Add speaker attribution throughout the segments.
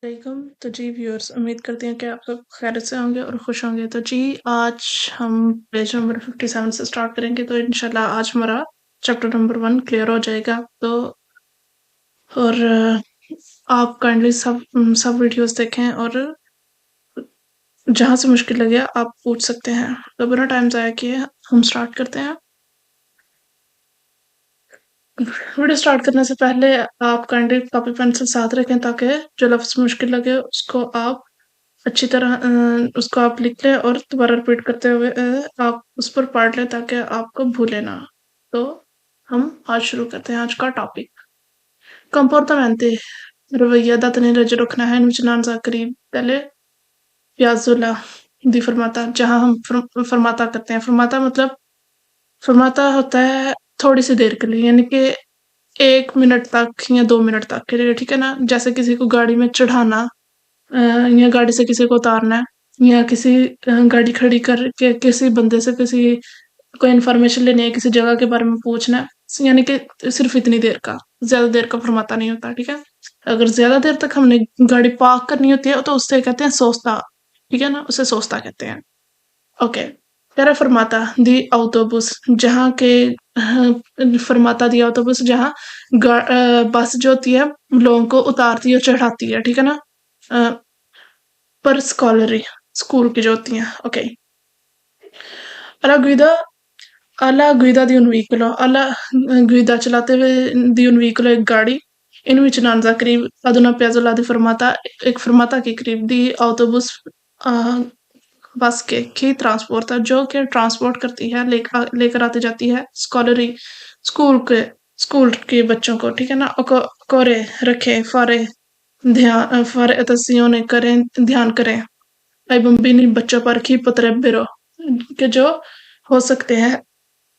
Speaker 1: वालेकुम। तो जी व्यूअर्स, उम्मीद करती हूँ कि आप सब खैरियत से होंगे और खुश होंगे। तो जी आज हम पेज नंबर 57 से स्टार्ट करेंगे। तो इंशाल्लाह आज हमारा चैप्टर नंबर 1 क्लियर हो जाएगा। तो और आप काइंडली सब वीडियोस देखें और जहाँ से मुश्किल लगे आप पूछ सकते हैं। तो बिना टाइम ज़ाया किए हम स्टार्ट करते हैं। वीडियो स्टार्ट करने से पहले आप काइंडली कॉपी पेंसिल साथ रखें ताकि जो लफ्ज़ मुश्किल लगे उसको आप अच्छी तरह उसको आप लिख लें और दोबारा रिपीट करते हुए आप उस पर पढ़ लें ताकि आपको भूले ना। तो हम आज शुरू करते हैं आज का टॉपिक। Comportamente रवैया दा तने रज रखना है नुचनान सा करीब पहले प्याजुला दी फरमाता जहाँ हम फरमाता करते हैं। फरमाता मतलब फरमाता होता है थोड़ी सी देर के लिए, यानी कि 1 मिनट तक या 2 मिनट तक के लिए, ठीक है ना। जैसे किसी को गाड़ी में चढ़ाना या गाड़ी से किसी को उतारना है या किसी गाड़ी खड़ी करके किसी बंदे से किसी कोई इन्फॉर्मेशन लेनी है, किसी जगह के बारे में पूछना है, यानी कि सिर्फ इतनी देर का, ज्यादा देर का फरमाता नहीं होता, ठीक है। अगर ज्यादा देर तक हमने गाड़ी पार्क करनी होती है तो उससे कहते हैं सोचता, ठीक है ना, उसे सोचता कहते हैं। ओके, कह रहा फरमाता दी autobus जहाँ के फरमाता दी autobus जहाँ बस जो होती है लोगों को उतारती है और चढ़ाती है, ठीक है ना। पर स्कॉलरी स्कूल की जो होती हैं। Okay, alla guida di un veicolo alla guida चलाते हुए di un veicolo एक गाड़ी इन विचनांजा करीब ad una piazzola di fermata एक फरमाता के करीब दी autobus बस के ट्रांसपोर्ट था जो कि ट्रांसपोर्ट करती है लेकर आती जाती है स्कॉलरी स्कूल के बच्चों को, ठीक है ना। कोरे रखे फारे ध्यान फारे अतसियों करें ध्यान करें आई बम्बिनी बच्चों पर की potrebbero के जो हो सकते हैं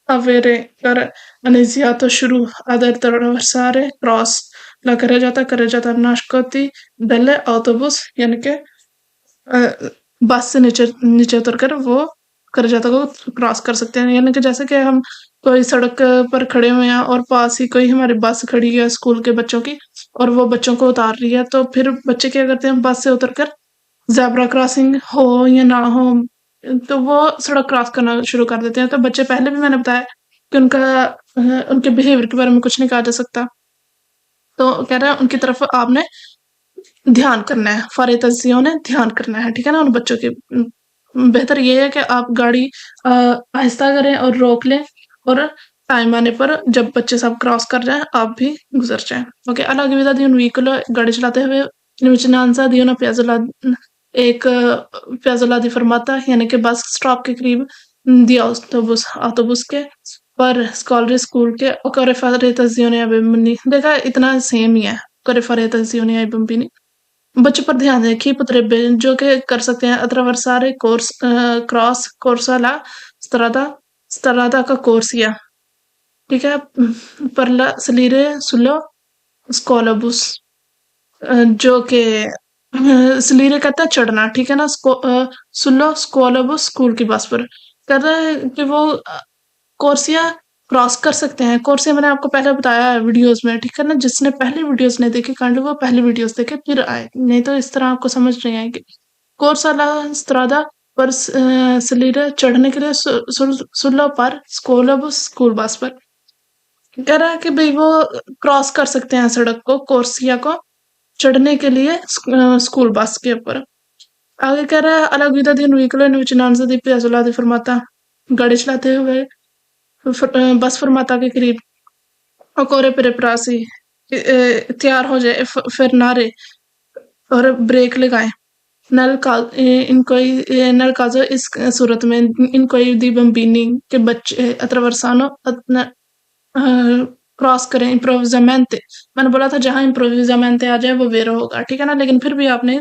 Speaker 1: avere कर iniziato शुरू ad attraversare क्रॉस ला करे जाता nascosti delle autobus, यानी कि बस से नीचे नीचे उतर कर वो कर जाता को क्रॉस कर सकते हैं। यानी कि जैसे कि हम कोई सड़क पर खड़े हुए हैं और पास ही कोई हमारी बस खड़ी है स्कूल के बच्चों की और वो बच्चों को उतार रही है, तो फिर बच्चे क्या करते हैं, बस से उतर कर ज़ेब्रा क्रॉसिंग हो या ना हो तो वो सड़क क्रॉस करना शुरू कर देते हैं। तो बच्चे पहले भी मैंने बताया कि उनके बिहेवियर के बारे में कुछ नहीं कहा जा सकता, तो कह रहा है उनकी तरफ आपने ध्यान करना है, फारितसियों ने ध्यान करना है, ठीक है ना, उन बच्चों के। बेहतर ये है कि आप गाड़ी आहिस्ता करें और रोक लें और टाइम आने पर जब बच्चे सब क्रॉस कर जाएं आप भी गुजर जाएं। ओके, अलग विदा दी उन व्हीकल गाड़ी चलाते हुए निचनांसा दी उन प्याजला एक प्याजला दी फरमाता, यानी कि बस स्टॉप के करीब दिया ऑटोबुस के पर स्कूल के और फारितसियों ने देखा इतना सेम ही है करे फारितसियों ने बम्बिनी बच्चों पर ध्यान दें कि potrebbe जो कि कर सकते हैं attraversare क्रॉस कोर्साला स्त्रादा का कोर्सिया, ठीक है। पर ला सलीरे सुलो स्कॉलबुस जो कि सलीरे कहता है चढ़ना, ठीक है ना। सुलो स्कॉलबुस स्कूल की बस पर कहता है कि वो कोर्सिया क्रॉस कर सकते हैं। कोर्सिया मैंने आपको पहले बताया है वीडियोस में, ठीक है ना। जिसने पहले वीडियोस नहीं देखी काइंडली वो पहले वीडियोस देखे फिर आए, नहीं तो इस तरह आपको समझ नहीं आएगी। कोर्साला स्त्रादा पर सलीरे चढ़ने के लिए सुल्लो पर स्कूल बस पर कह रहा है कि भाई वो क्रॉस कर सकते हैं सड़क को कोर्सिया को चढ़ने के लिए स्कूल बस के ऊपर। आगे कह रहा है अलग विदा दिन व्हीकल नुचनांजा दी प्याजुला दी फरमाता गाड़ी चलाते हुए बस फरमाता के करीब अकोरे प्रेपरासी तैयार हो जाए फिर नारे और ब्रेक लगाए नल काजो इस सूरत में इनको दी बम्बिनी के बच्चे अत्रवरसानो क्रॉस करें इम्प्रोविजामेंटे। मैंने बोला था जहां इम्प्रोविजामेंटे आ जाए वो वेरो होगा, ठीक है ना। लेकिन फिर भी आपने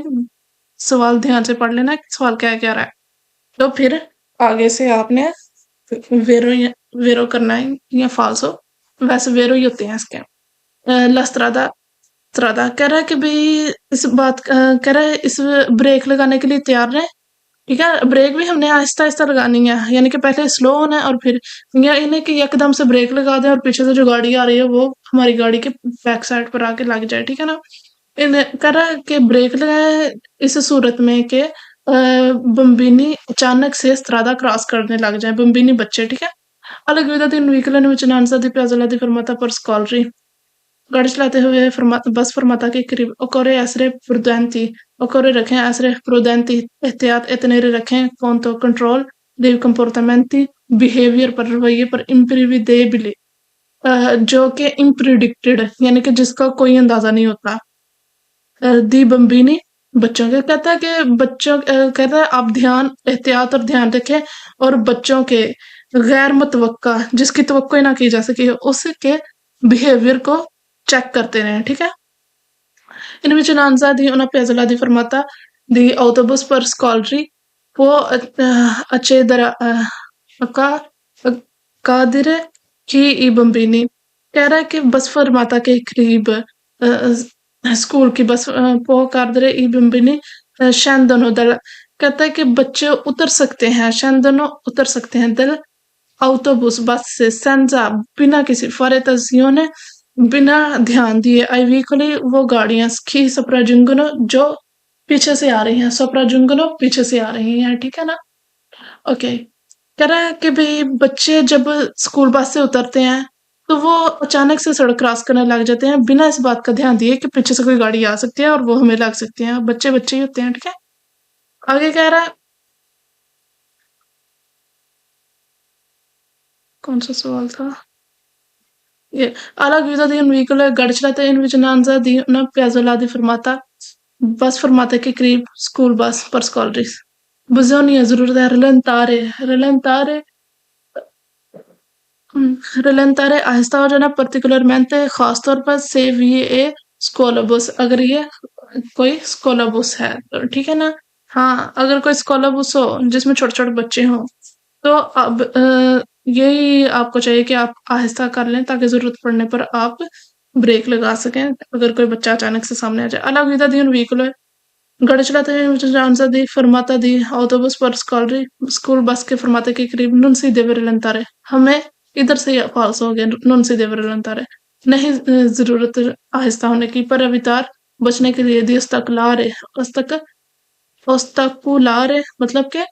Speaker 1: सवाल ध्यान से पढ़ लेना सवाल क्या क्या रहा है, तो फिर आगे से आपने वेरो करना है या फाल्सो, वैसे वेरो ही होते हैं इसके। लस्त्रादा स्त्रादा कह रहा है कि भाई कह रहा है इस ब्रेक लगाने के लिए तैयार रहे, ठीक है। ब्रेक भी हमने आहिस्ता आहिस्ता लगानी है, यानी कि पहले स्लो होना है और फिर या इन्हें कि एकदम से ब्रेक लगा दें और पीछे से जो गाड़ी आ रही है वो हमारी गाड़ी के बैक साइड पर आके लग जाए, ठीक है ना। कह रहा है कि ब्रेक लगाए इस सूरत में कि बंबीनी अचानक से स्त्रादा क्रॉस करने लग जाए, बंबीनी बच्चे, ठीक है। Alla guida di un veicolo in vicinanza di Piazza di Fermata per Scolri. गाड़ी चलाते हुए बस फरमाता के करीब occorre essere prudenti, occorre रखें essere prudenti, एहतियात एतनेरे रखें contro control dei comportamenti behavior पर रवैये पर imprevedibili, जो कि impredicted यानी कि जिसका कोई अंदाजा नहीं होता। दी बम्बिनी बच्चों के कहता है कि बच्चों कहता है आप ध्यान एहतियात और ध्यान रखें और बच्चों के गैर मुतवक्का जिसकी तवक्को ही ना की जा सके उसके बिहेवियर को चेक करते रहें, ठीक है। In vicinanza di una piazzola di fermata di autobus per Scolri può accedere a cadere chi i bambini। कह रहा है कि बस फरमाता के करीब स्कूल की बस पो कादरे ई बम्बिनी scendono dal, कहता है कि बच्चे उतर सकते हैं, scendono उतर सकते हैं dal autobus बस से senza बिना किसी fare बिना ध्यान दिए ai veicoli वो गाड़ियां chi sopraggiungono जो पीछे से आ रही हैं, sopraggiungono पीछे से आ रही हैं, ठीक है ना। ओके, कह रहा है कि भाई बच्चे जब स्कूल बस से उतरते हैं तो वो अचानक से सड़क क्रॉस करने लग जाते हैं बिना इस बात का ध्यान दिए कि पीछे से कोई गाड़ी आ सकती है और वो हमें लग सकती है। बच्चे बच्चे ही होते हैं, ठीक है। आगे कह रहा है, कौन सा सवाल था ये, alla guida di un veicolo गाड़ी चलाते in vicinanza di una piazzola di fermata बस फरमाते के करीब स्कूल बस पर स्कॉलरीज bisogna जरूरत है रलंतारे आहिस्ता हो जाना पर्टिकुलरmente खास तौर पर से ये स्कॉलर बस अगर ये कोई स्कॉलर बस है तो ठीक है ना। हाँ, अगर कोई स्कॉलर बस हो जिसमें छोटे छोटे बच्चे हों तो अब यही आपको चाहिए कि आप आहिस्ता कर लें ताकि जरूरत पड़ने पर आप ब्रेक लगा सकें अगर कोई बच्चा अचानक से सामने आ जाए। alla guida di un veicolo गाड़ी चलाते हुए vicinanza di fermata di autobus per scolri school bus के फरमाते के करीब non si deve rallentare, हमें इधर से फॉल्स हो गया non si deve rallentare, नहीं जरूरत आहिस्ता होने की पर अवितार बचने के लिए दी ओस्ताकुलारे मतलब के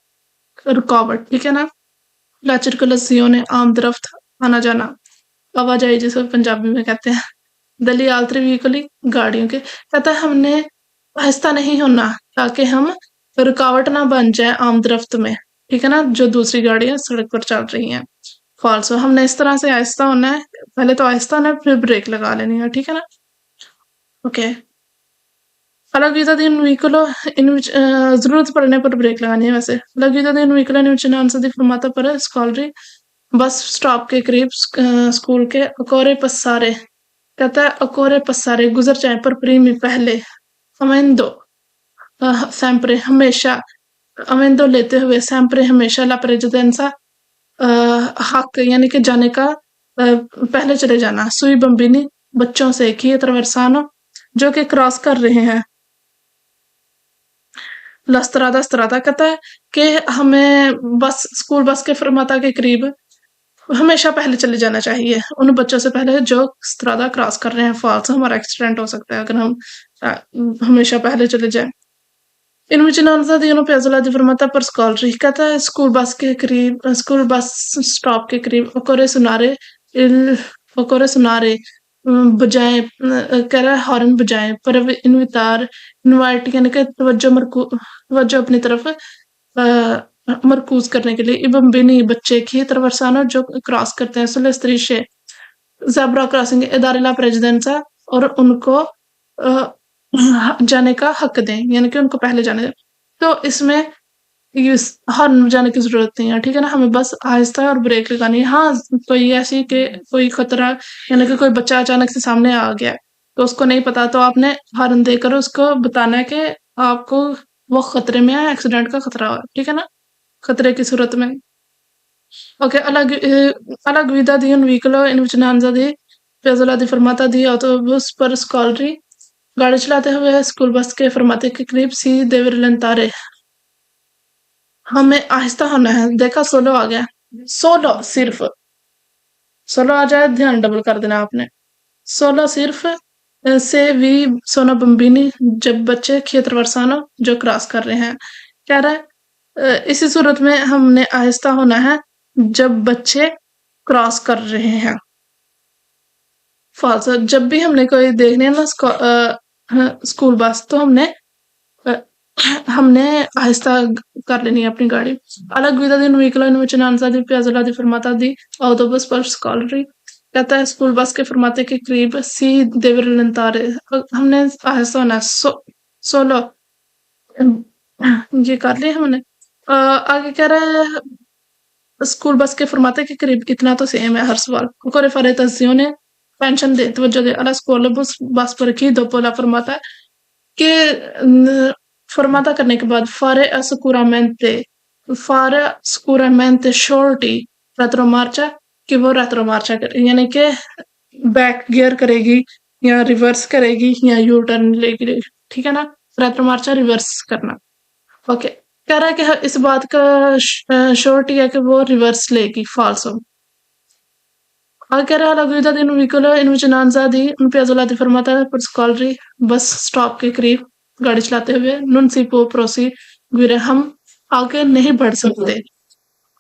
Speaker 1: रुकावट, ठीक है ना। ला circolazione आम तरफ आना जाना, आवाजाही जिसे पंजाबी में कहते हैं। दली आलतरी व्हीकली गाड़ियों के, कहता है हमने आहिस्ता नहीं होना ताकि हम रुकावट ना बन जाए आम दरफ्त में, ठीक है ना, जो दूसरी गाड़ियां सड़क पर चल रही हैं। फॉल्सो हमने इस तरह से आहिस्ता होना है, पहले तो आहिस्ता होना है फिर ब्रेक लगा लेनी है, ठीक है ना। Okay, alla guida di un veicolo जरूरत पड़ने पर ब्रेक लगानी है वैसे। alla guida di un veicolo in vicinanza di fermata per scolri bus stop के करीब स्कूल के अकोरे पसारे, कहता है अकोरे पसारे गुजर जाए पर प्रीमी पहले अमेंदो sempre हमेशा अमेंदो लेते हुए sempre हमेशा ला प्रेसिडेंसा हक यानी कि जाने का पहले चले जाना। सुई बम्बिनी बच्चों से की ट्रवर्सानो जो कि क्रॉस कर रहे हैं। लस्त्रादा कहता है कि हमें बस स्कूल बस के फरमाता के करीब हमेशा पहले चले जाना चाहिए उन बच्चों से पहले जो स्त्रादा क्रॉस कर रहे हैं। फॉल्स हमारा एक्सीडेंट हो सकता है अगर हम हमेशा पहले चले जाएं। इन vicinanza di una piazzola di fermata per scolri कहता है स्कूल बस के करीब स्कूल बस स्टॉप के करीब occorre सुनारे बजाएं, कह रहा है हॉर्न बजाएं पर इनवितार इनवाइट यानी कि तवज्जो अपनी तरफ मरकूज करने के लिए इबन बिनी बच्चे की तरवर्सानो जो क्रॉस करते हैं सुले स्त्रीशे ज़ेब्रा क्रॉसिंग इदारिला प्रेसिडेंसा और उनको जाने का हक दें यानी कि उनको पहले जाने दें। तो इसमें हॉर्न बजाने की जरूरत नहीं है, ठीक है ना, हमें बस आहिस्ता और ब्रेक लगानी है। हाँ, कोई ऐसी कि कोई खतरा यानी कि कोई बच्चा अचानक से सामने आ गया तो उसको नहीं पता तो आपने हॉर्न देकर उसको बताना है कि आपको वो खतरे में है, एक्सीडेंट का खतरा है, ठीक है ना, खतरे की सूरत में। Okay, alla guida di un veicolo in vicinanza di piazzola di fermata di autobus per scolri गाड़ी चलाते हुए स्कूल बस के फरमाते के करीब सी देवर रलंतारे हमें आहिस्ता होना है। देखा सोलो आ गया, सोलो सिर्फ सोलो आ जाए ध्यान डबल कर देना आपने। सोलो सिर्फ سے وی سونا بمبینی جب بچے کھیتر ورسانو جو کراس کر رہے ہیں. کہہ رہا ہے اسی صورت میں ہم نے آہستہ ہونا ہے جب بچے کراس کر رہے ہیں. فالس جب بھی ہم نے کوئی دیکھنے ہے نا اسکول بس تو ہم نے آہستہ کر لینی ہے اپنی گاڑی. Alla guida di un veicolo in vicinanza di Piazzola di fermata di autobus per scolari. کہتا ہے اسکول بس کے فرماتے کے قریب سی دیور لنتارے ہم نے آہستہ ہونا ہے. سولو یہ کر لیا ہم نے. آگے کہہ رہا ہے اسکول بس کے فرماتے کے قریب اتنا تو سیم ہے ہر سوال. کوکورے فارے تزیوں نے پینشن دے توجہ دے اللہ اسکول بس پر کی دوپولا فرماتا ہے کہ فرماتا کرنے کے بعد فارے اسکورامنتے شورٹی ریترو مارچا کہ وہ ریترو مارچا کرے یعنی کہ بیک گیئر کرے گی یا ریورس کرے گی یا یو ٹرن لے گی. ٹھیک ہے نا. ریترو مارچا ریورس کرنا. اوکے کہہ رہا ہے کہ اس بات کا شورٹی ہے کہ وہ ریورس لے گی. فالسو. آگے کہہ رہا ہے لگویدا دن ویکولو ان وچنانزا دی ان پیازولا دی فرماتا ہے پر سکالری بس سٹاپ کے قریب گاڑی چلاتے ہوئے نون سی پو پروسی گویرے ہم آگے نہیں بڑھ سکتے.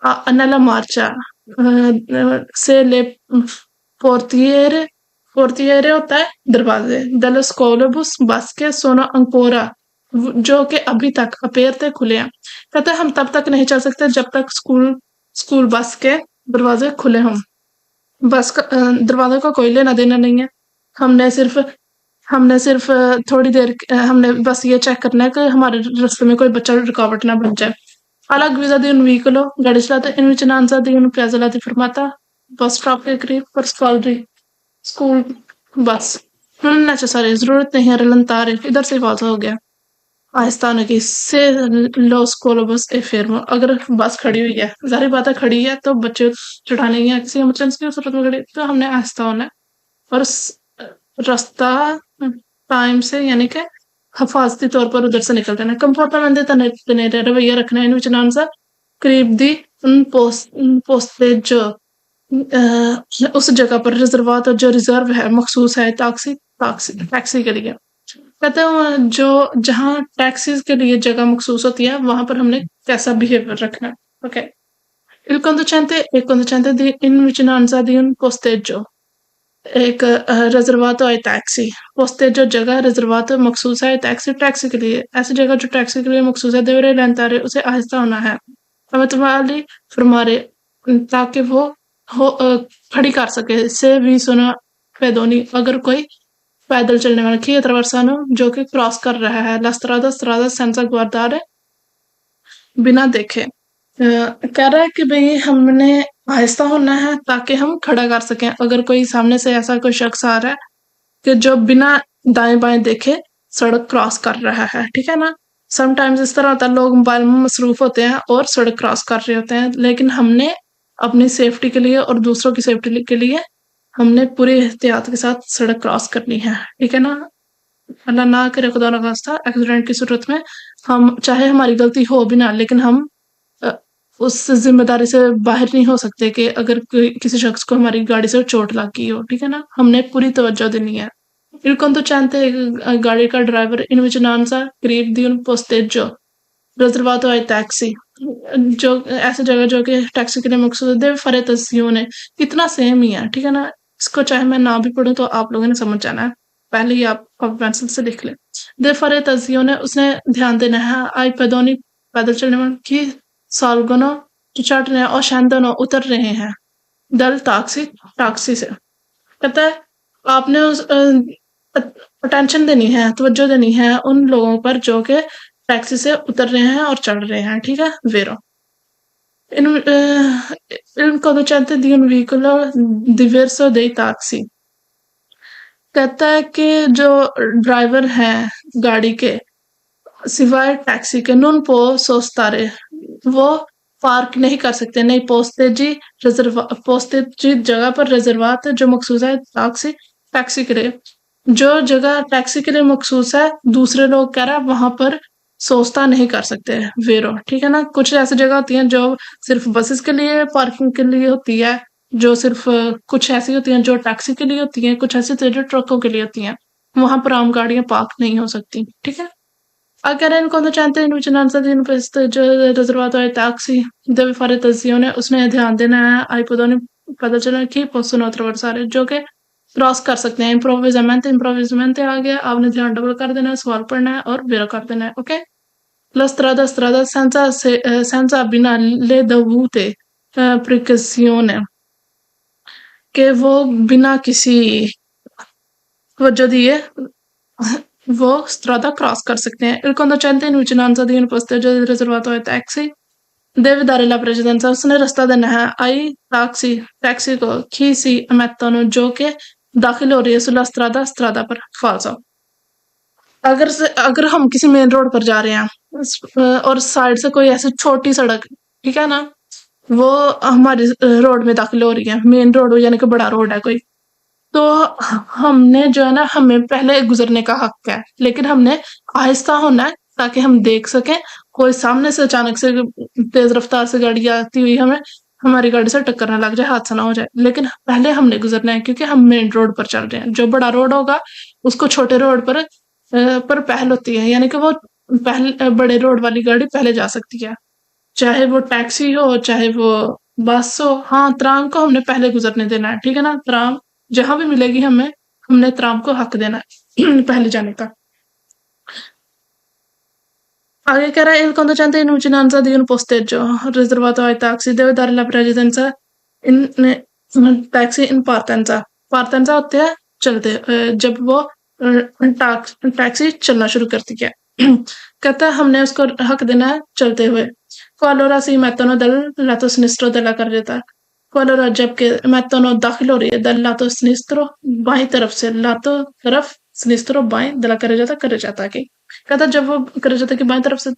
Speaker 1: انلا مارچا سے لے پورتیرے ہوتا ہے دروازے دل سکولوبس بس کے سونا انکورا جو کہ ابھی تک اپیرتے کھلے ہیں. کہتا ہے ہم تب تک نہیں چل سکتے جب تک اسکول بس کے دروازے کھلے ہوں. بس دروازے کا کوئی لینا دینا نہیں ہے. ہم نے صرف تھوڑی دیر ہم نے بس یہ چیک کرنا ہے کہ ہمارے رستے میں کوئی بچہ رکاوٹ نہ بن جائے. الگ ویزا دی ان ویکلو گاڑی چلاتا ان وچنانزا دی ان پیازولا دی فرماتا بس اسٹاپ کے قریب پر اسکول بس necessary ضرورت نہیں ہے رلنتارے ادھر سے فالسا ہو گیا. آہستہ ہونے کی سے لو اسکول بس اے فیرمو اگر بس کھڑی ہوئی ہے ظاہر بات ہے کھڑی ہے تو بچے چڑھانے کی کسی ایمرجنسی کی صورت میں کھڑی تو ہم نے آہستہ ہونا ہے اور راستہ ٹائم سے یعنی کہ حفاظتی طور پر ادھر سے نکل دینا. کمفورٹمنٹ تنیرے رویہ رکھنا ان وچنانزا قریب دی ان پوستے جو اس جگہ پر ریزروات جو ریزرو ہے مخصوص ہے ٹیکسی کے لیے. کہتے ہیں جو جہاں ٹیکسیز کے لیے جگہ مخصوص ہوتی ہے وہاں پر ہم نے کیسا بہیویئر رکھنا ہے. Okay il conducente di in vicinanza di un posteggio ایک ریزرواتو ہے ٹیکسی posteggio جگہ ریزرواتو مخصوص ہے ٹیکسی کے لیے ایسی جگہ جو ٹیکسی کے لیے مخصوص ہے دیورے لینتارے اسے آہستہ ہونا ہے متوالی فرمارے تاکہ وہ کھڑی کر سکے سے بھی سنا پیدونی اگر کوئی پیدل چلنے والا کی اترورسانو جو کہ کراس کر رہا ہے لسترادہ سینسا گواردارے بنا دیکھے. کہہ رہا ہے کہ بھئی ہم نے آہستہ ہونا ہے تاکہ ہم کھڑا کر سکیں اگر کوئی سامنے سے ایسا کوئی شخص آ رہا ہے کہ جو بنا دائیں بائیں دیکھے سڑک کراس کر رہا ہے. ٹھیک ہے نا. سم ٹائمز اس طرح ہوتا ہے لوگ موبائل میں مصروف ہوتے ہیں اور سڑک کراس کر رہے ہوتے ہیں لیکن ہم نے اپنی سیفٹی کے لیے اور دوسروں کی سیفٹی کے لیے ہم نے پوری احتیاط کے ساتھ سڑک کراس کرنی ہے. ٹھیک ہے نا. اللہ نہ کرے خدا نخواستہ ایکسیڈنٹ کی صورت میں ہم چاہے ہماری غلطی ہو بھی نہ لیکن ہم اس ذمہ داری سے باہر نہیں ہو سکتے کہ اگر کسی شخص کو ہماری گاڑی سے چوٹ لگ گئی ہو. ٹھیک ہے نا. ہم نے پوری توجہ دینی ہے. il conducente گاڑی کا ڈرائیور ان وچنانزا قریب دی ان پوسٹیجو ریزرواتو ہے ٹیکسی جو ایسی جگہ جو کہ ٹیکسی کے لیے مخصوص ہے فرے تسیونے اتنا سیم ہی ہے. ٹھیک ہے نا. اس کو چاہے میں نہ بھی پڑھوں تو آپ لوگوں نے سمجھ جانا ہے. پہلے ہی آپ پینسل سے لکھ لیں. دے فرے تسیونے اس نے دھیان دینا ہے آئی پیدونی پیدل چلنے والے کی سالگنو جو چڑھ رہے ہیں اور شاندنو اتر رہے ہیں دل ٹیکسی سے. کہتا ہے آپ نے اٹینشن دینی ہے توجہ دینی ہے ان لوگوں پر جو کہ ٹیکسی سے اتر رہے ہیں اور چڑھ رہے ہیں. ٹھیک ہے. ویرو ان conducente di un veicolo diverso dei taxi کہتا ہے کہ جو ڈرائیور ہیں گاڑی کے سوائے ٹیکسی کے نون پو سوستارے وہ پارک نہیں کر سکتے نہیں پوستے جی جگہ پر ریزروات جو مخصوص ہے ٹیکسی کے لیے جو جگہ ٹیکسی کے لیے مخصوص ہے دوسرے لوگ کہہ رہا ہے وہاں پر سوچتا نہیں کر سکتے. ویرو. ٹھیک ہے نا. کچھ ایسی جگہ ہوتی ہیں جو صرف بسز کے لیے پارکنگ کے لیے ہوتی ہے جو صرف کچھ ایسی ہوتی ہیں جو ٹیکسی کے لیے ہوتی ہیں کچھ ایسی ہوتی ہیں جو ٹرکوں کے لیے ہوتی ہیں. वहां पर आम गाड़ियां पार्क नहीं हो सकती, ठीक है। Agar in conducente in vicinanza di un festeggio riservato ai taxi, deve fare attenzione, उसने ध्यान देना है ai pedoni पता चला कि possono attraversare जो कि क्रॉस कर सकते हैं। improvvisamente आ गया, आपने ध्यान डबल कर देना है, सवाल पढ़ना है और वेरा कर देना है, ओके। La strada senza बिना le dovute precauzioni, che वो बिना किसी वजह दिए वो strada क्रॉस कर सकते हैं। Il conducente in vicinanza di un posteggio riservato ai taxi deve dare la precedenza, उसने रास्ता देना है ai taxi को chi si mettono जो कि दाखिल हो रही है sulla strada पर falso। अगर हम किसी मेन रोड पर जा रहे हैं और साइड से कोई ऐसी छोटी सड़क, ठीक है ना, वो हमारी रोड में दाखिल हो रही है, मेन रोड यानी कि बड़ा रोड है कोई, तो हमने जो है ना, हमें पहले गुजरने का हक है, लेकिन हमने आहिस्ता होना है ताकि हम देख सकें। कोई सामने से अचानक से तेज रफ्तार से गाड़ी आती हुई हमें हमारी गाड़ी से टक्कर ना लग जाए, हादसा ना हो जाए, लेकिन पहले हमने गुजरना है क्योंकि हम मेन रोड पर चल रहे हैं। जो बड़ा रोड होगा उसको छोटे रोड पर पहल होती है, यानी कि वो पहले बड़े रोड वाली गाड़ी पहले जा सकती है, चाहे वो टैक्सी हो चाहे वो बस हो। हाँ, त्राम को हमने पहले गुजरने देना है, ठीक है ना। त्राम जहां भी मिलेगी हमने त्राम को हक देना है पहले जाने का। आगे कह रहा है il conducente in vicinanza di un posteggio riservato ai taxi deve dare la precedenza in taxi in partenza। partenza होते हैं चलते, जब वो टैक्सी चलना शुरू करती है कहता है हमने उसको हक देना है चलते हुए। qualora si mettono dal lato sinistro della carreggiata, qualora जबकि mettono दाखिल हो रही है dal lato sinistro बाई तरफ से, lato तरफ sinistro बाई della carreggiata की, कहता जब वो carreggiata की बाई तरफ से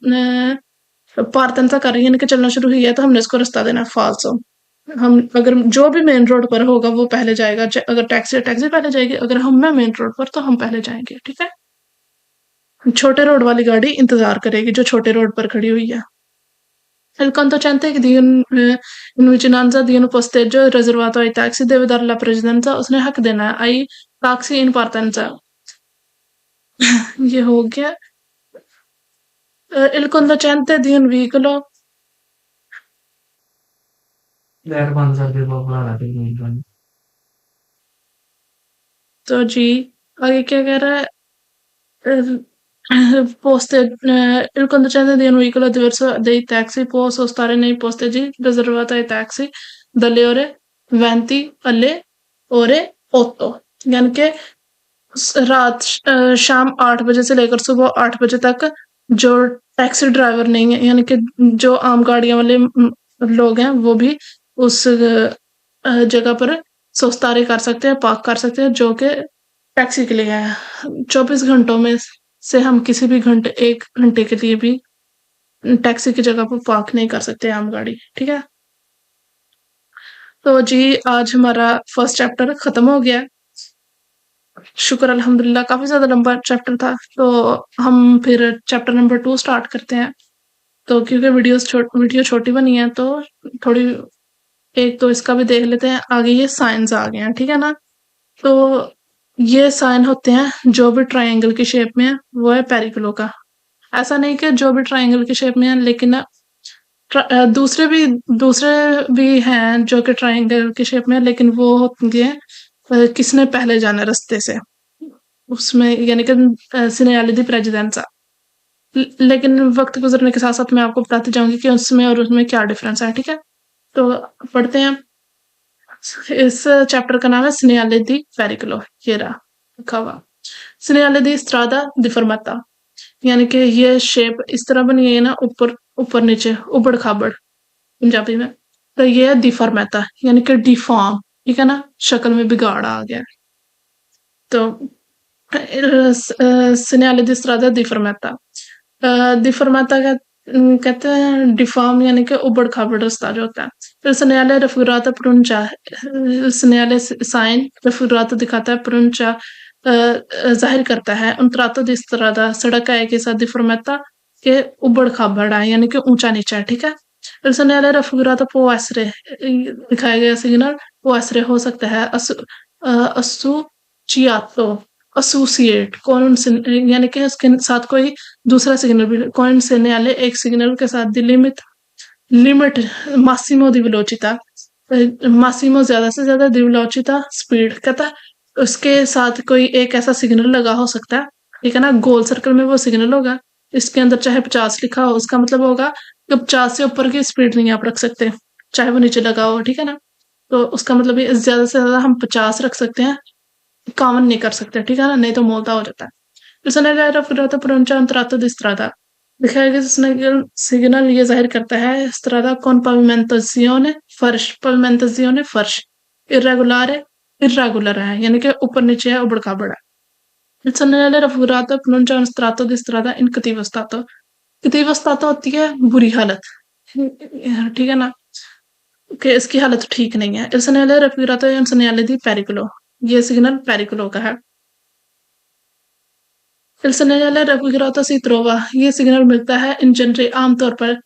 Speaker 1: पारतंता कर रही है, यानी कि चलना शुरू हुई है, तो हमने इसको रास्ता देना है फाल्सो। हम अगर जो भी मेन रोड पर होगा वो पहले जाएगा, अगर टैक्सी पहले जाएगी, अगर हम मेन रोड पर तो हम पहले जाएंगे, ठीक है। छोटे रोड वाली गाड़ी इंतजार करेगी जो छोटे रोड पर खड़ी हुई है। Il conducente in vicinanza di un posteggio riservato ai taxi deve dare la precedenza, उसने हक देना है ai taxi in partenza। ये हो गया। Il conducente di un veicolo, तो जी आगे क्या कह रहा है, il conducente di un veicolo diverso dei taxi può sostare nei posteggi riservati ai taxi dalle ore 20 alle ore 8, यानी कि रात शाम 8 बजे से लेकर सुबह 8 बजे तक जो टैक्सी ड्राइवर नहीं है, यानी कि जो आम गाड़ियां वाले लोग हैं, वो भी उस जगह पर सोस्तारी कर सकते हैं, पार्क कर सकते हैं, जो कि टैक्सी के लिए है। 24 घंटों में से हम किसी भी घंटे 1 घंटे के लिए भी टैक्सी की जगह पर पार्क नहीं कर सकते आम गाड़ी, ठीक है। तो जी आज हमारा फर्स्ट चैप्टर खत्म हो गया, शुक्र अल्हम्दुलिल्लाह। काफी ज्यादा लंबा चैप्टर था, तो हम फिर चैप्टर नंबर 2 स्टार्ट करते हैं। तो क्योंकि वीडियो छोटी बनी है तो थोड़ी एक तो इसका भी देख लेते हैं। आगे ये साइंस आ गए हैं, ठीक है ना। तो ये साइन होते हैं जो भी ट्रायंगल की शेप में है वो है पेरिकुलो का। ऐसा नहीं कि जो भी ट्रायंगल की शेप में है, लेकिन दूसरे भी हैं जो कि ट्रायंगल की शेप में है, लेकिन वो होती है किसने पहले जाना रास्ते से, उसमें यानी कि सीनियरिटी दी प्रेसिडेंसा। लेकिन वक्त गुजरने के साथ साथ मैं आपको बताती जाऊंगी कि उसमें और उसमें क्या डिफरेंस है, ठीक है। तो पढ़ते हैं। इस चैप्टर का नाम है सीनियरिटी दी पेरिकुलो, ये रहा लिखा हुआ सीनियरिटी दी स्ट्रादा दी फॉर्मेटा, यानी कि ये शेप इस तरह बनी है ना, ऊपर नीचे उबड़ खाबड़ पंजाबी में। तो ये है डिफॉर्मेटा, यानी कि डिफॉर्म, ठीक है ना, शक्ल में बिगाड़ आ गया। तो सीनियरिटी दी स्ट्रादा डिफॉर्मेटा, डिफॉर्मेटा का कहते हैं डिफॉर्म, यानी कि उबड़ खाबड़ रास्ता जो होता है। फिर सीनियरिटी रेफिगुराता प्रोनुncia, सीनियरिटी साइन रेफिगुराता दिखाता है, प्रोनुncia जाहिर करता है, उन tratta di strada सड़क का एक ऐसा डिफॉर्मेटा के उबड़ खाबड़ है, यानी कि ऊंचा नीचा है, ठीक है। il segnale raffigurato può essere, दिखाया गया सिग्नल può essere हो सकता है associato एसोसिएट कौन यानी कि उसके साथ कोई दूसरा सिग्नल भी कौन segnale एक सिग्नल के साथ दी लिमिट मासिमो दी वेलोचिता मासिमो ज्यादा से ज्यादा दी वेलोचिता स्पीड कहता है उसके साथ कोई एक ऐसा सिग्नल लगा हो सकता है, ठीक है ना। गोल सर्कल में वो सिग्नल होगा, इसके अंदर चाहे 50 लिखा हो, उसका मतलब होगा कि 50 से ऊपर की स्पीड नहीं आप रख सकते, चाहे वो नीचे लगा हो, ठीक है ना। तो उसका मतलब ये ज्यादा से ज्यादा हम 50 रख सकते हैं, 51 नहीं कर सकते, ठीक है ना, नहीं तो मोलता हो जाता है। Personale raffigurata pronuncia un tratto di strada. दिखाया गया सिग्नल सिग्नल ये जाहिर करता है strada con pavimentazione फर्श, pavimentazione फर्श, irregolare irregular है यानी कि ऊपर नीचे है, उबड़ खाबड़ है। Il segnale raffigurato pronuncia un tratto di strada in cattivo stato. cattivo stato होती है बुरी हालत, ठीक है ना, कि इसकी हालत ठीक नहीं है। Il segnale raffigurato è un segnale di pericolo, ये सिग्नल पेरिकुलो का है। Il segnale raffigurato si trova, ये सिग्नल मिलता है इन जनरली आमतौर पर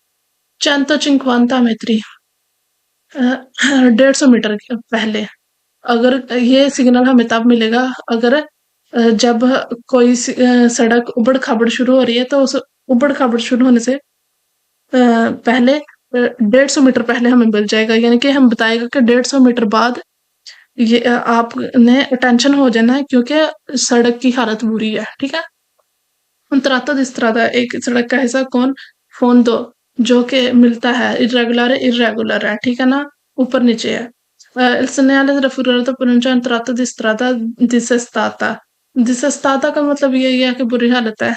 Speaker 1: 150 metri 150 मीटर पहले। अगर ये सिग्नल हमें तब मिलेगा अगर जब कोई सड़क उबड़ खाबड़ शुरू हो रही है, तो उस उबड़ खाबड़ शुरू होने से पहले 150 मीटर पहले हमें मिल जाएगा, यानी कि हम बताएगा कि 150 मीटर बाद ये आपने अटेंशन हो जाना है क्योंकि सड़क की हालत बुरी है, ठीक है। अंतराता दिस्त्राता एक सड़क का हिस्सा कौन फोन दो जो कि मिलता है इर्रेगुलर है, ठीक है ना, ऊपर नीचे है। il segnale raffigurato pronuncia entrato di strada dissestata, dissestata का मतलब यही है कि बुरी हालत है,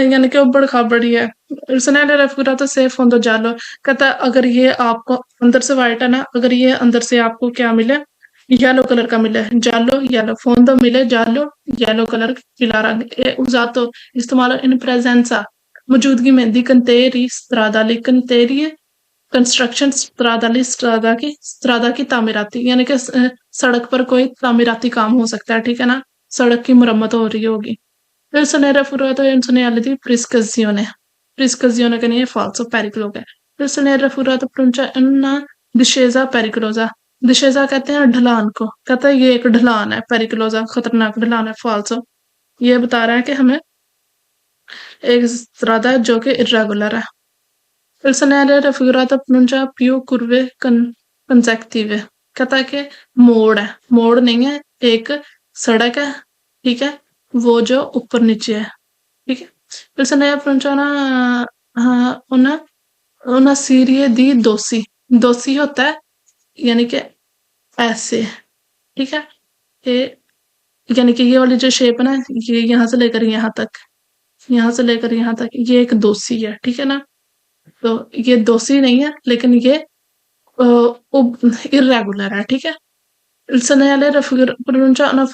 Speaker 1: यानी कि उबड़ खाबड़ी है। il segnale raffigurato se fondo giallo कहता है अगर ये आपको अंदर से व्हाइट है ना, अगर ये अंदर से आपको क्या मिले, येलो कलर का मिले, जालो येलो फोndo मिले जालो येलो कलर पीला रंग ए usato इस्तेमाल इन presenza मौजूदगी में di cantieri stradali cantieri construction स्त्रादा की तामीराती यानी कि सड़क पर कोई तामीराती काम हो सकता है, ठीक है ना, सड़क की मुरम्मत हो रही होगी। फिर सुनहरा फुरातो इंसुनियालिटी प्रिस्कजियोने के लिए फाल्सो पेरिकुलो है। फिर सुनहरा फुरातो प्रोनुncia una discesa pericolosa, डिशेजा कहते हैं ढलान को, कहता है ये एक ढलान है, पेरिकुलोजा खतरनाक ढलान है, फाल्सो ये बता रहा है कि हमें एक स्त्रादा जो कि इरेगुलर है। Il segnale raffigurato pronuncia più curve consecutive, कहता है कि मोड़ है, मोड़ नहीं है, एक सड़क है, ठीक है, वो जो ऊपर नीचे है, ठीक है। Il segnale pronuncia una serie di दोषी होता है यानी कि ऐसे, ठीक है, ये यानी कि ये वाली जो शेप है ना, ये यहाँ से लेकर यहाँ तक, यहाँ से लेकर यहाँ तक ये एक दोषी है, ठीक है ना। तो ये दोषी नहीं है लेकिन ये इरेगुलर है, ठीक है। Il segnale pronuncia una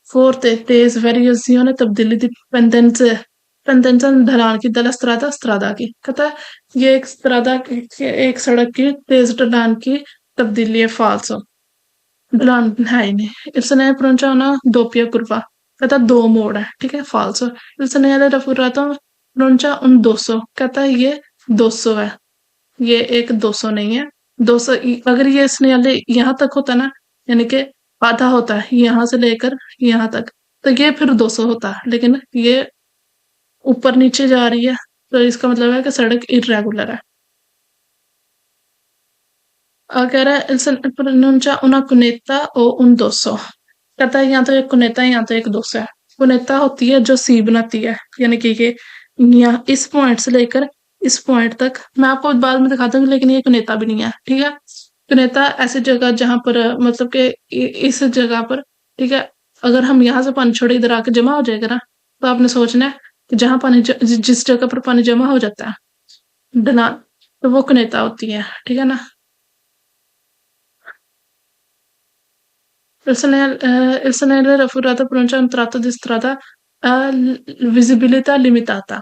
Speaker 1: forte तेज वेरिएzione तब्दीली दी pendenza ढलान की della strada की, कहता है ये एक एक सड़क की तेज ढलान की तब्दीली है, फाल्सो ढलान है ही नहीं। Il segnale pronuncia una doppia curva, कहता दो मोड़ है, ठीक है, फाल्सो। Il segnale raffigurato pronuncia un dosso, कहता है ये 200 है, ये एक 200 नहीं है, 200 अगर ये स्नेहाले यहाँ तक होता ना, यानी कि आधा होता है यहाँ से लेकर यहाँ तक, तो ये फिर 200 होता, लेकिन ये ऊपर नीचे जा रही है, तो इसका मतलब है कि सड़क इरेगुलर है। कह रहा है pronuncia una cuneta o un dosso, कहता है यहाँ तो एक कुनेता है, यहाँ तो एक दोस्त है। कुनेता होती है जो सी बनाती है, यानी कि ये यहाँ इस पॉइंट से लेकर इस पॉइंट तक, मैं आपको बाद में दिखाता हूँ, लेकिन ये कुनेता भी नहीं है, ठीक है। कुनेता ऐसी जगह जहां पर मतलब कि इस जगह पर, ठीक है, अगर हम यहाँ से पानी छोड़े इधर आके जमा हो जाएगा ना, तो आपने सोचना है कि जहां पानी जिस जगह पर पानी जमा हो जाता है ढलान, तो वो कुनेता होती है, ठीक है ना। Il segnale raffigurato pronuncia un tratto di strada a visibilità limitata,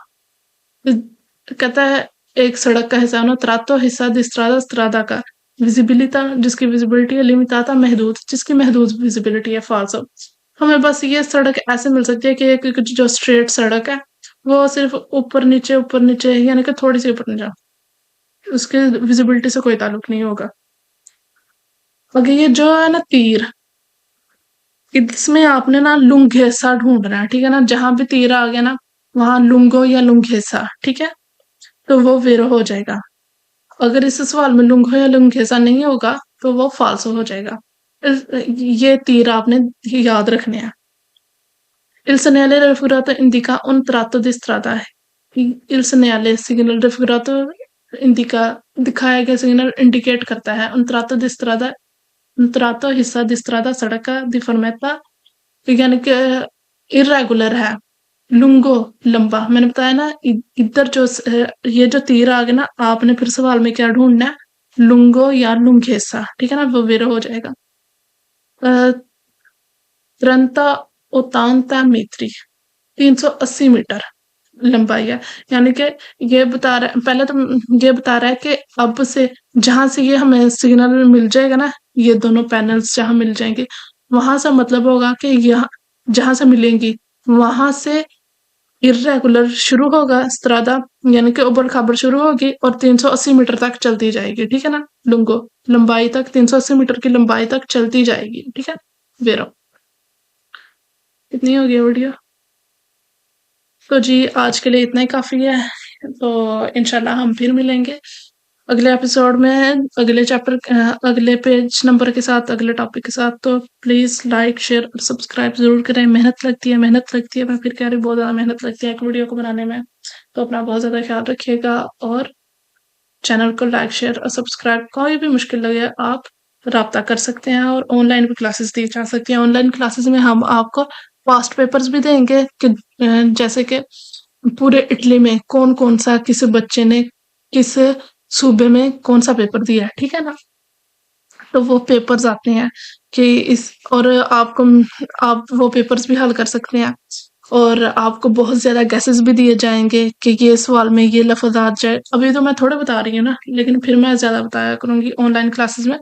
Speaker 1: कहता है एक सड़क का हिस्सा ना, tratto हिस्सा di strada strada का, विजिबिलिटा जिसकी विजिबिलिटी है, लिमिटाता महदूद जिसकी महदूद विजिबिलिटी है, फाल्सो। हमें बस ये सड़क ऐसे मिल सकती है कि एक जो स्ट्रेट सड़क है वो सिर्फ ऊपर नीचे यानी कि थोड़ी सी ऊपर नीचे, उसके विजिबिलिटी से कोई ताल्लुक नहीं होगा। अगर ये जो है ना तीर, इसमें आपने ना लुंघेसा ढूंढना है, ठीक है ना। जहां भी तीर आ गया ना वहां लुंगो या लुंघेसा, ठीक है, तो वो वीरो हो जाएगा। अगर इस सवाल में लुंगो या लुंघेसा नहीं होगा तो वो फाल्सो हो जाएगा। ये तीर आपने याद रखने हैं। Il segnale raffigurato indica un tratto di strada है। Il segnale signal raffigurato indica दिखाया गया सिग्नल इंडिकेट करता है un tratto di strada, un tratto हिस्सा di strada सड़क का, di fermata यानी कि इरेगुलर है, लुंगो लंबा। मैंने बताया ना इधर जो ये जो तीर आ गया ना, आपने फिर सवाल में क्या ढूंढना है, लुंगो या लुंगेसा, ठीक है ना, वो वेरो हो जाएगा। त्रंता ओतांता मेत्री 380 मीटर लंबाई है। यानी कि ये बता रहा है, पहले तो ये बता रहा है कि अब से जहां से ये हमें सिग्नल मिल जाएगा ना, ये दोनों पैनल्स जहां मिल जाएंगे वहां से मतलब होगा कि यहाँ जहां से मिलेंगी वहां से इरेगुलर शुरू होगा स्त्रादा, यानी कि उबड़ खाबड़ शुरू होगी और 380 मीटर तक चलती जाएगी, ठीक है ना। लुंगो लंबाई तक 380 मीटर की लंबाई तक चलती जाएगी, ठीक है। वेरो कितनी हो गई वीडियो? तो जी आज के लिए इतना ही काफी है। तो इंशाल्लाह हम फिर मिलेंगे अगले एपिसोड में, अगले चैप्टर, अगले पेज नंबर के साथ, अगले टॉपिक के साथ। तो प्लीज लाइक शेयर और सब्सक्राइब जरूर करें। मेहनत लगती है, मेहनत लगती है, मैं फिर कह रही बहुत ज्यादा मेहनत लगती है एक वीडियो को बनाने में। तो अपना बहुत ज्यादा ख्याल रखिएगा और चैनल को लाइक शेयर और सब्सक्राइब, कोई भी मुश्किल लगे आप राब्ता कर सकते हैं और ऑनलाइन भी क्लासेस दी जा सकती हैं। ऑनलाइन क्लासेस में हम आपको पास्ट पेपर्स भी देंगे कि जैसे कि पूरे इटली में कौन कौन सा किस बच्चे ने किस सूबे में कौन सा पेपर दिया है, ठीक है ना। तो वो पेपर्स आते हैं कि इस, और आपको आप वो पेपर्स भी हल कर सकते हैं और आपको बहुत ज्यादा गैसेस भी दिए जाएंगे कि ये सवाल में ये लफ्ज आ जाए। अभी तो मैं थोड़ा बता रही हूँ ना, लेकिन फिर मैं ज्यादा बताया करूंगी ऑनलाइन क्लासेस में।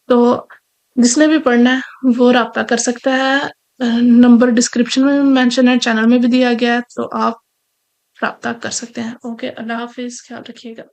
Speaker 1: तो जिसने भी पढ़ना है वो राब्ता कर सकता है, नंबर डिस्क्रिप्शन में मेंशन है, चैनल में भी दिया गया है, तो आप राब्ता कर सकते हैं। ओके, अल्लाह हाफिज, ख्याल रखिएगा।